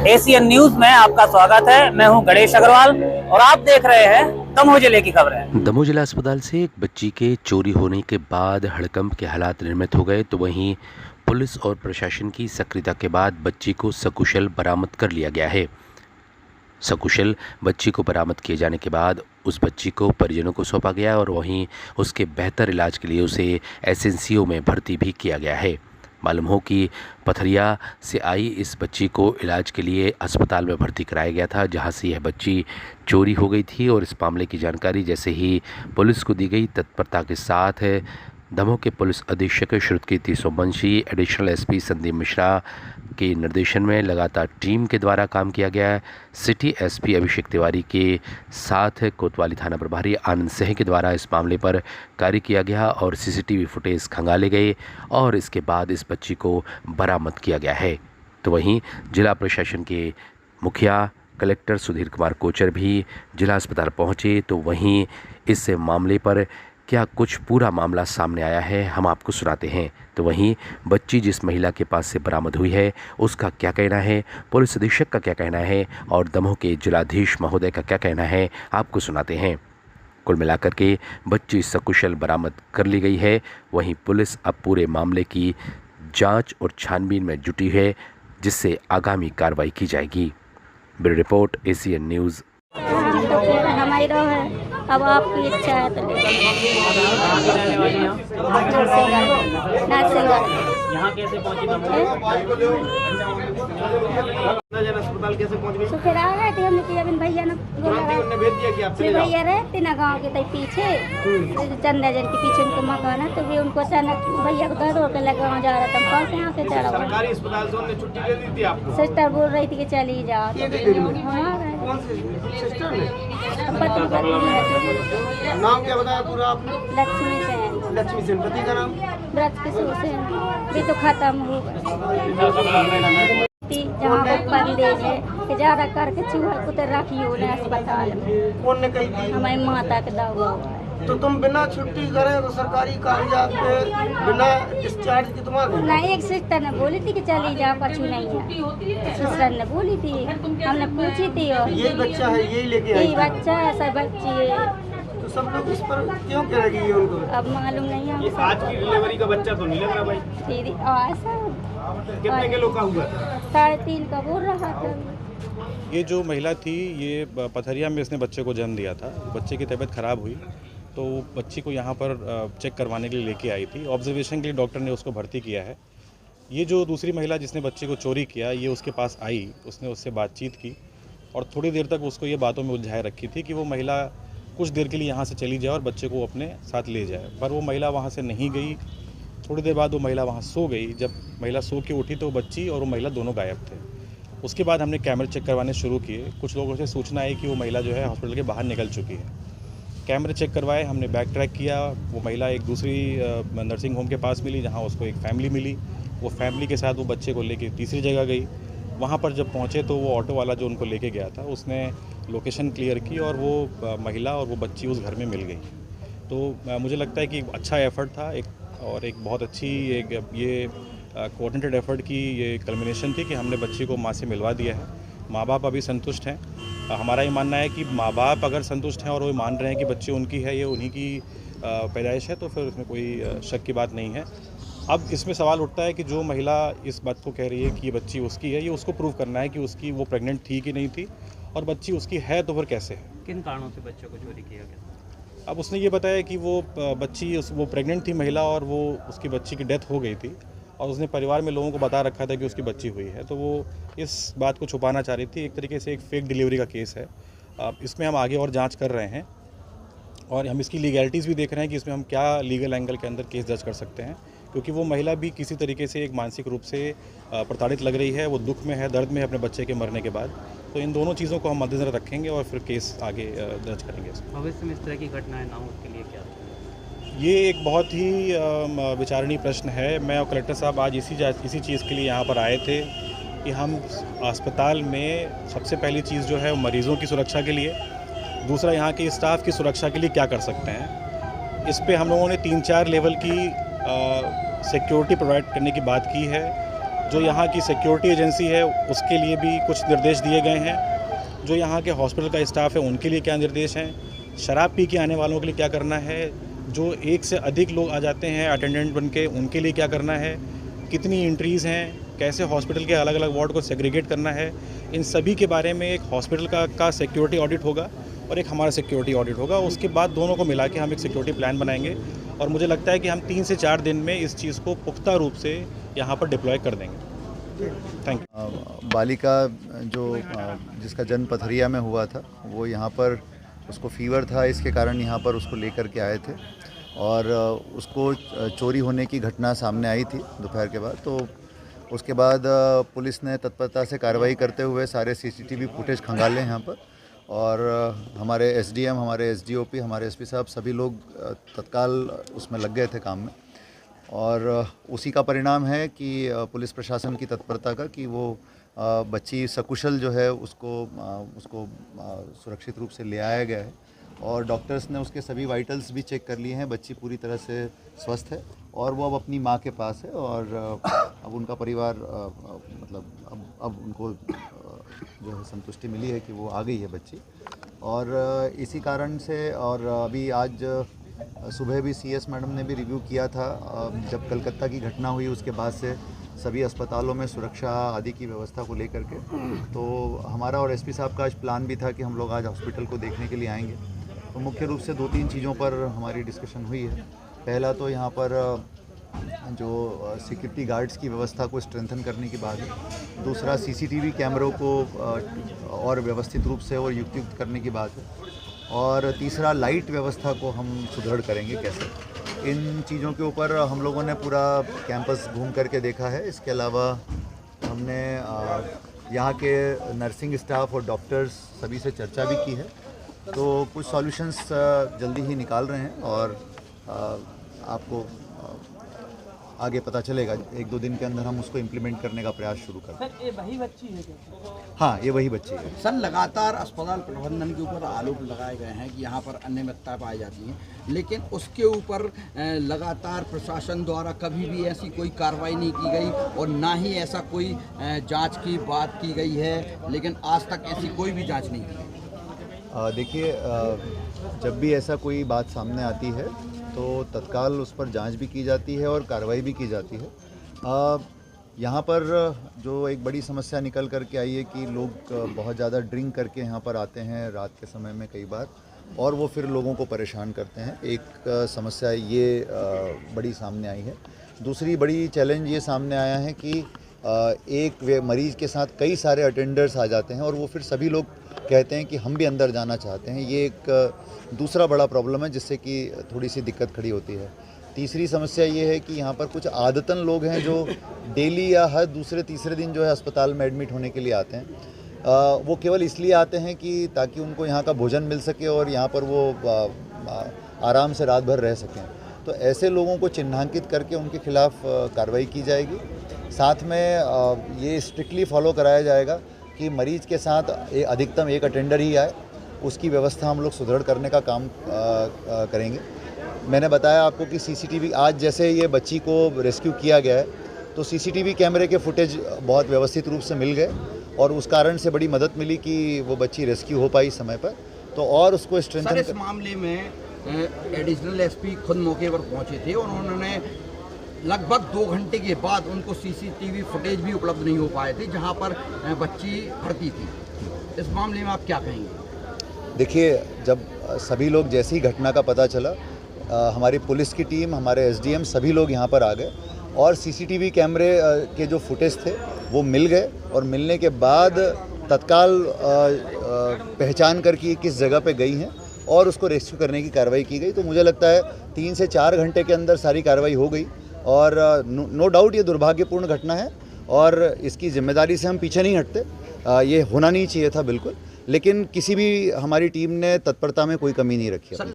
Asian news में आपका स्वागत है। मैं हूं गणेश अग्रवाल और आप देख रहे हैं दमोह जिले की खबरें। दमोह जिला अस्पताल से एक बच्ची के चोरी होने के बाद हड़कंप के हालात निर्मित हो गए, तो वहीं पुलिस और प्रशासन की सक्रियता के बाद बच्ची को सकुशल बरामद कर लिया गया है। सकुशल बच्ची को बरामद किए जाने के बाद उस बच्ची को परिजनों को सौंपा गया और वहीं उसके बेहतर इलाज के लिए उसे एसएनसीयू में भर्ती भी किया गया है। मालूम हो कि पथरिया से आई इस बच्ची को इलाज के लिए अस्पताल में भर्ती कराया गया था, जहां से यह बच्ची चोरी हो गई थी। और इस मामले की जानकारी जैसे ही पुलिस को दी गई, तत्परता के साथ दमोह के पुलिस अधीक्षक श्रुतकीर्ति सोमवंशी, एडिशनल एसपी संदीप मिश्रा के निर्देशन में लगातार टीम के द्वारा काम किया गया है। सिटी एसपी अभिषेक तिवारी के साथ कोतवाली थाना प्रभारी आनंद सिंह के द्वारा इस मामले पर कार्य किया गया और सीसीटीवी फुटेज खंगाले गए और इसके बाद इस बच्ची को बरामद किया गया है। तो वहीं जिला प्रशासन के मुखिया कलेक्टर सुधीर कुमार कोचर भी जिला अस्पताल पहुंचे, तो वहीं इस मामले पर क्या कुछ पूरा मामला सामने आया है हम आपको सुनाते हैं। तो वहीं बच्ची जिस महिला के पास से बरामद हुई है उसका क्या कहना है, पुलिस अधीक्षक का क्या कहना है और दमोह के जिलाधीश महोदय का क्या कहना है, आपको सुनाते हैं। कुल मिलाकर के बच्ची सकुशल बरामद कर ली गई है। वहीं पुलिस अब पूरे मामले की जांच और छानबीन में जुटी है, जिससे आगामी कार्रवाई की जाएगी। Bureau report, Asian news. अब आपकी इच्छा है तो यहाँ कैसे पहुँची? अस्पताल कैसे पहुँच गई? फिर आ गए थे हमने कि अभी भैया ने भेज दिया कि आप चले जाओ। भैया रहते ना गाँव के तक पीछे चंदा जन के पीछे उनको मकान है, तो भी उनको अचानक भैया को घर होकर लगा गाँव जा रहा था। कौन से यहाँ से चढ़ा सरकारी अस्पताल से उन्होंने छुट्टी दे दी थी आपको? सिस्टर बोल रही थी कि चली जाओ, तो कौन सी सिस्टर ने? हाँ नाम क्या बताया पूरा आपने? लक्ष्मी सेन। लक्ष्मी सेन। पति का नाम? ब्रज किशोर सेन। भी तो खत्म हो गया। जहाँ पर बंदेज है ज्यादा करके चूहा कुतर रखियो ने अस्पताल में। कौन ने कही थी? हमारी माता का दवा हुआ है। तो तुम बिना छुट्टी करे तो सरकारी कागजात पे बिना डिस्चार्ज की तुम आ गई? नहीं, एक सिस्टर ने बोली थी कि चली जाओ, कछु नहीं है। सिस्टर ने बोली थी, हमने पूछी थी और यही बच्चा है, यही लेके आई? यही बच्चा है, सब बच्ची है। तो सब लोग इस पर क्यों कह रही है उनको? अब मालूम नहीं है। ये आज की डिलीवरी का बच्चा तो नहीं लग रहा भाई? दीदी ऐसा कितने किलो का हुआ था? 3.5 का बोल रहा था। ये जो महिला थी, ये पथरिया में इसने बच्चे को जन्म दिया था। बच्चे की तबीयत ख़राब हुई तो बच्ची को यहाँ पर चेक करवाने के लिए लेके आई थी। ऑब्जर्वेशन के लिए डॉक्टर ने उसको भर्ती किया है। ये जो दूसरी महिला जिसने बच्चे को चोरी किया, ये उसके पास आई, उसने उससे बातचीत की और थोड़ी देर तक उसको ये बातों में उलझाए रखी थी कि वो महिला कुछ देर के लिए यहाँ से चली जाए और बच्चे को अपने साथ ले जाए, पर वो महिला वहाँ से नहीं गई। थोड़ी देर बाद वो महिला वहाँ सो गई। जब महिला सो के उठी तो बच्ची और वो महिला दोनों गायब थे। उसके बाद हमने कैमरे चेक करवाने शुरू किए। कुछ लोगों से सूचना आई कि वो महिला जो है हॉस्पिटल के बाहर निकल चुकी है। कैमरे चेक करवाए, हमने बैक ट्रैक किया। वो महिला एक दूसरी नर्सिंग होम के पास मिली, जहाँ उसको एक फैमिली मिली। वो फैमिली के साथ वो बच्चे को लेके तीसरी जगह गई। वहाँ पर जब पहुँचे तो वो ऑटो वाला जो उनको लेके गया था, उसने लोकेशन क्लियर की और वो महिला और वो बच्ची उस घर में मिल गई। तो मुझे लगता है कि अच्छा एफ़र्ट था और एक बहुत अच्छी ये कोऑर्डिनेटेड एफ़र्ट की ये कल्मिनेशन थी कि हमने बच्ची को माँ से मिलवा दिया है। माँ बाप अभी संतुष्ट हैं। हमारा ये मानना है कि माँ बाप अगर संतुष्ट हैं और वो मान रहे हैं कि बच्ची उनकी है, ये उन्हीं की पैदाइश है, तो फिर उसमें कोई शक की बात नहीं है। अब इसमें सवाल उठता है कि जो महिला इस बात को कह रही है कि ये बच्ची उसकी है, ये उसको प्रूव करना है कि उसकी वो प्रेग्नेंट थी कि नहीं थी, और बच्ची उसकी है तो फिर कैसे है। किन कारणों से बच्चों को चोरी किया गया? अब उसने ये बताया कि वो बच्ची वो प्रेग्नेंट थी महिला और वो उसकी बच्ची की डेथ हो गई थी और उसने परिवार में लोगों को बता रखा था कि उसकी बच्ची हुई है, तो वो इस बात को छुपाना चाह रही थी। एक तरीके से एक फेक डिलीवरी का केस है। इसमें हम आगे और जांच कर रहे हैं और हम इसकी लीगैलिटीज़ भी देख रहे हैं कि इसमें हम क्या लीगल एंगल के अंदर केस दर्ज कर सकते हैं, क्योंकि वो महिला भी किसी तरीके से एक मानसिक रूप से प्रताड़ित लग रही है। वो दुख में है, दर्द में है अपने बच्चे के मरने के बाद। तो इन दोनों चीज़ों को हम मद्देनजर रखेंगे और फिर केस आगे दर्ज करेंगे। भविष्य में इस तरह की घटनाएं ना हो उसके लिए क्या? ये एक बहुत ही विचारणीय प्रश्न है। मैं और कलेक्टर साहब आज इसी चीज़ के लिए यहाँ पर आए थे कि हम अस्पताल में सबसे पहली चीज़ जो है मरीज़ों की सुरक्षा के लिए, दूसरा यहाँ के स्टाफ की सुरक्षा के लिए क्या कर सकते हैं। इस पे हम लोगों ने 3-4 लेवल की सिक्योरिटी प्रोवाइड करने की बात की है। जो यहाँ की सिक्योरिटी एजेंसी है उसके लिए भी कुछ निर्देश दिए गए हैं, जो यहाँ के हॉस्पिटल का स्टाफ है उनके लिए क्या निर्देश हैं, शराब पी के आने वालों के लिए क्या करना है, जो एक से अधिक लोग आ जाते हैं अटेंडेंट बन के उनके लिए क्या करना है, कितनी एंट्रीज़ हैं, कैसे हॉस्पिटल के अलग अलग वार्ड को सेग्रीगेट करना है, इन सभी के बारे में एक हॉस्पिटल का सिक्योरिटी ऑडिट होगा और एक हमारा सिक्योरिटी ऑडिट होगा। उसके बाद दोनों को मिला के हम एक सिक्योरिटी प्लान बनाएंगे और मुझे लगता है कि हम 3 से 4 दिन में इस चीज़ को पुख्ता रूप से यहाँ पर डिप्लॉय कर देंगे। Thank you. बालिका जो जिसका जन्म पथरिया में हुआ था, वो यहाँ पर उसको फीवर था, इसके कारण यहाँ पर उसको लेकर के आए थे और उसको चोरी होने की घटना सामने आई थी दोपहर के बाद। तो उसके बाद पुलिस ने तत्परता से कार्रवाई करते हुए सारे सीसीटीवी फुटेज खंगाले यहाँ पर और हमारे एसडीएम, हमारे एसडीओपी, हमारे एसपी साहब सभी लोग तत्काल उसमें लग गए थे काम में और उसी का परिणाम है कि पुलिस प्रशासन की तत्परता का कि वो बच्ची सकुशल जो है उसको सुरक्षित रूप से ले आया गया है और डॉक्टर्स ने उसके सभी वाइटल्स भी चेक कर लिए हैं। बच्ची पूरी तरह से स्वस्थ है और वो अब अपनी माँ के पास है और अब उनका परिवार मतलब अब उनको जो है संतुष्टि मिली है कि वो आ गई है बच्ची। और इसी कारण से और अभी आज सुबह भी सीएस मैडम ने भी रिव्यू किया था, जब कलकत्ता की घटना हुई उसके बाद से सभी अस्पतालों में सुरक्षा आदि की व्यवस्था को लेकर के, तो हमारा और एसपी साहब का आज प्लान भी था कि हम लोग आज हॉस्पिटल को देखने के लिए आएंगे। तो मुख्य रूप से 2-3 चीज़ों पर हमारी डिस्कशन हुई है। पहला तो यहाँ पर जो सिक्योरिटी गार्ड्स की व्यवस्था को स्ट्रेंथन करने की बात है, दूसरा सीसीटीवी कैमरों को और व्यवस्थित रूप से और युक्त करने की बात है और तीसरा लाइट व्यवस्था को हम सुदृढ़ करेंगे कैसे। इन चीज़ों के ऊपर हम लोगों ने पूरा कैंपस घूम करके देखा है। इसके अलावा हमने यहाँ के नर्सिंग स्टाफ और डॉक्टर्स सभी से चर्चा भी की है, तो कुछ सॉल्यूशंस जल्दी ही निकाल रहे हैं और आपको आगे पता चलेगा। 1-2 दिन के अंदर हम उसको इम्प्लीमेंट करने का प्रयास शुरू करें। सर, ये वही बच्ची है क्या? हाँ, ये वही बच्ची है। सर, लगातार अस्पताल प्रबंधन के ऊपर आरोप लगाए गए हैं कि यहाँ पर अनियमितता पाई जाती है, लेकिन उसके ऊपर लगातार प्रशासन द्वारा कभी भी ऐसी कोई कार्रवाई नहीं की गई और ना ही ऐसा कोई जांच की बात की गई है, लेकिन आज तक ऐसी कोई भी जांच नहीं की। देखिए, जब भी ऐसा कोई बात सामने आती है तो तत्काल उस पर जांच भी की जाती है और कार्रवाई भी की जाती है। यहाँ पर जो एक बड़ी समस्या निकल कर के आई है कि लोग बहुत ज़्यादा ड्रिंक करके यहाँ पर आते हैं रात के समय में कई बार और वो फिर लोगों को परेशान करते हैं। एक समस्या ये बड़ी सामने आई है। दूसरी बड़ी चैलेंज ये सामने आया है कि एक मरीज़ के साथ कई सारे अटेंडर्स आ जाते हैं और वो फिर सभी लोग कहते हैं कि हम भी अंदर जाना चाहते हैं। ये एक दूसरा बड़ा प्रॉब्लम है जिससे कि थोड़ी सी दिक्कत खड़ी होती है। तीसरी समस्या ये है कि यहाँ पर कुछ आदतन लोग हैं जो डेली या हर दूसरे तीसरे दिन जो है अस्पताल में एडमिट होने के लिए आते हैं। वो केवल इसलिए आते हैं कि ताकि उनको यहाँ का भोजन मिल सके और यहाँ पर वो आराम से रात भर रह सकें। तो ऐसे लोगों को चिन्हांकित करके उनके खिलाफ कार्रवाई की जाएगी। साथ में ये स्ट्रिक्टली फॉलो कराया जाएगा कि मरीज़ के साथ अधिकतम एक अटेंडर ही आए। उसकी व्यवस्था हम लोग सुदृढ़ करने का काम करेंगे। मैंने बताया आपको कि सीसीटीवी आज जैसे ये बच्ची को रेस्क्यू किया गया है तो सीसीटीवी कैमरे के फुटेज बहुत व्यवस्थित रूप से मिल गए और उस कारण से बड़ी मदद मिली कि वो बच्ची रेस्क्यू हो पाई समय पर। तो और उसको स्ट्रेंथन इस मामले में एडिशनल एसपी खुद मौके पर पहुंचे थे और उन्होंने लगभग 2 घंटे के बाद उनको सीसीटीवी फुटेज भी उपलब्ध नहीं हो पाए थे जहां पर बच्ची भर्ती थी। इस मामले में आप क्या कहेंगे? देखिए, जब सभी लोग जैसी घटना का पता चला, हमारी पुलिस की टीम, हमारे एसडीएम सभी लोग यहाँ पर आ गए और सीसीटीवी कैमरे के जो फुटेज थे वो मिल गए और मिलने के बाद तत्काल पहचान करके किस जगह पे गई हैं और उसको रेस्क्यू करने की कार्रवाई की गई। तो मुझे लगता है 3 से 4 घंटे के अंदर सारी कार्रवाई हो गई और नो डाउट ये दुर्भाग्यपूर्ण घटना है और इसकी जिम्मेदारी से हम पीछे नहीं हटते। ये होना नहीं चाहिए था बिल्कुल, लेकिन किसी भी हमारी टीम ने तत्परता में कोई कमी नहीं रखी है।